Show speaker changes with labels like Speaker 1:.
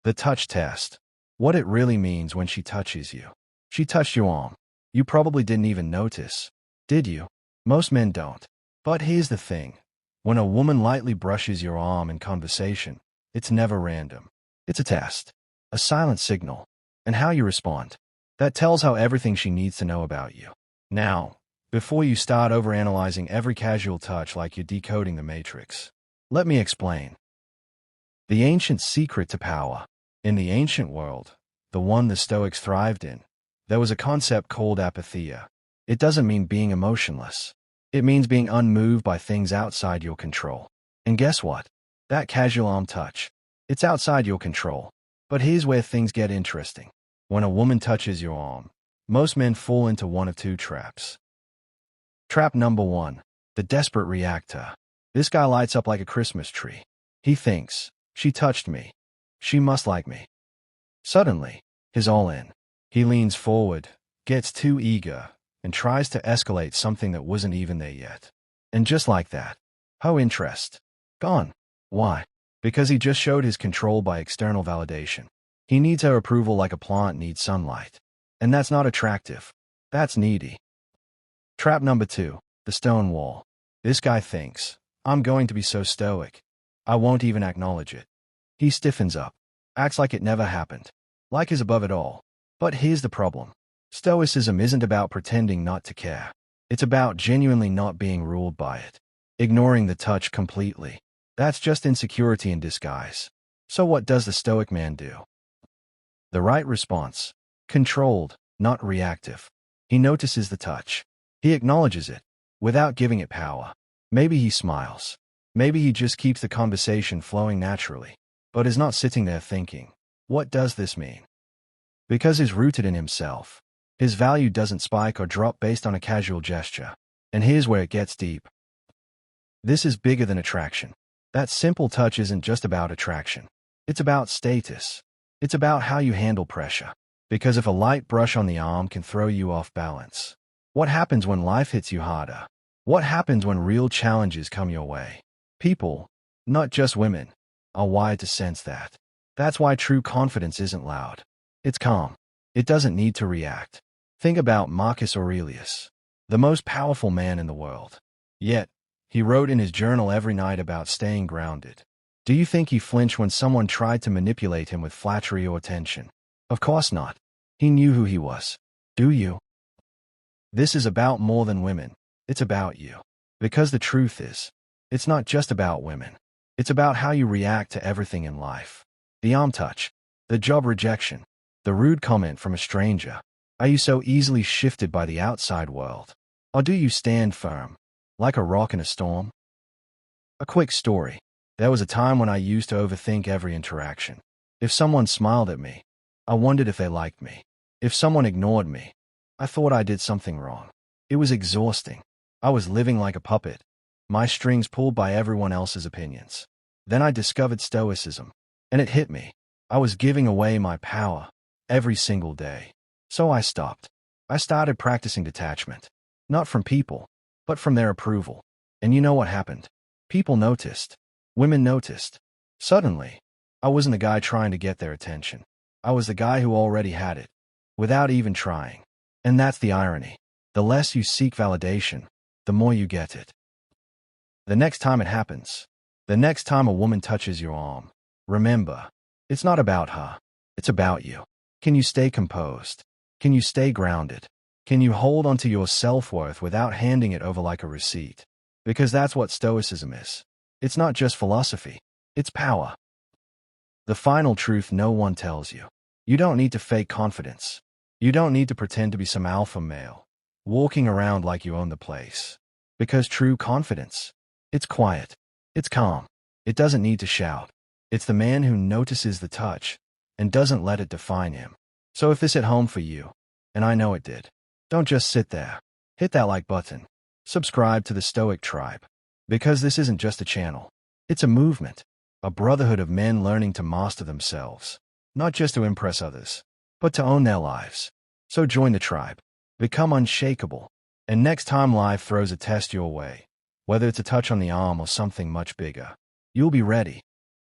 Speaker 1: The touch test. What it really means when she touches you. She touched your arm. You probably didn't even notice, did you? Most men don't. But here's the thing. When a woman lightly brushes your arm in conversation, it's never random. It's a test, a silent signal, and how you respond. That tells her everything she needs to know about you. Now, before you start overanalyzing every casual touch like you're decoding the Matrix, let me explain. The ancient secret to power. In the ancient world, the one the Stoics thrived in, there was a concept called apatheia. It doesn't mean being emotionless. It means being unmoved by things outside your control. And guess what? That casual arm touch, it's outside your control. But here's where things get interesting. When a woman touches your arm, most men fall into one of two traps. Trap number 1, the desperate reactor. This guy lights up like a Christmas tree. He thinks, she touched me. She must like me. Suddenly, he's all in. He leans forward, gets too eager, and tries to escalate something that wasn't even there yet. And just like that, her interest, gone. Why? Because he just showed his control by external validation. He needs her approval like a plant needs sunlight. And that's not attractive. That's needy. Trap number 2, the stone wall. This guy thinks, I'm going to be so stoic, I won't even acknowledge it. He stiffens up, acts like it never happened, like he's above it all. But here's the problem. Stoicism isn't about pretending not to care. It's about genuinely not being ruled by it. Ignoring the touch completely. That's just insecurity in disguise. So what does the Stoic man do? The right response. Controlled, not reactive. He notices the touch. He acknowledges it, without giving it power. Maybe he smiles. Maybe he just keeps the conversation flowing naturally, but is not sitting there thinking, what does this mean? Because he's rooted in himself. His value doesn't spike or drop based on a casual gesture. And here's where it gets deep. This is bigger than attraction. That simple touch isn't just about attraction. It's about status. It's about how you handle pressure. Because if a light brush on the arm can throw you off balance, what happens when life hits you harder? What happens when real challenges come your way? People, not just women, are wired to sense that. That's why true confidence isn't loud. It's calm. It doesn't need to react. Think about Marcus Aurelius, the most powerful man in the world. Yet, he wrote in his journal every night about staying grounded. Do you think he flinched when someone tried to manipulate him with flattery or attention? Of course not. He knew who he was. Do you? This is about more than women. It's about you. Because the truth is, it's not just about women. It's about how you react to everything in life. The arm touch, the job rejection, the rude comment from a stranger. Are you so easily shifted by the outside world? Or do you stand firm, like a rock in a storm? A quick story. There was a time when I used to overthink every interaction. If someone smiled at me, I wondered if they liked me. If someone ignored me, I thought I did something wrong. It was exhausting. I was living like a puppet, my strings pulled by everyone else's opinions. Then I discovered Stoicism, and it hit me. I was giving away my power every single day. So I stopped. I started practicing detachment, not from people, but from their approval. And you know what happened? People noticed. Women noticed. Suddenly, I wasn't the guy trying to get their attention. I was the guy who already had it, without even trying. And that's the irony. The less you seek validation, the more you get it. The next time it happens, the next time a woman touches your arm, remember, it's not about her. It's about you. Can you stay composed? Can you stay grounded? Can you hold onto your self-worth without handing it over like a receipt? Because that's what Stoicism is. It's not just philosophy. It's power. The final truth no one tells you. You don't need to fake confidence. You don't need to pretend to be some alpha male, walking around like you own the place. Because true confidence, it's quiet. It's calm. It doesn't need to shout. It's the man who notices the touch and doesn't let it define him. So if this hit home for you, and I know it did, don't just sit there. Hit that like button. Subscribe to the Stoic Tribe. Because this isn't just a channel. It's a movement. A brotherhood of men learning to master themselves. Not just to impress others, but to own their lives. So join the tribe. Become unshakable. And next time life throws a test your way, whether it's a touch on the arm or something much bigger, you'll be ready.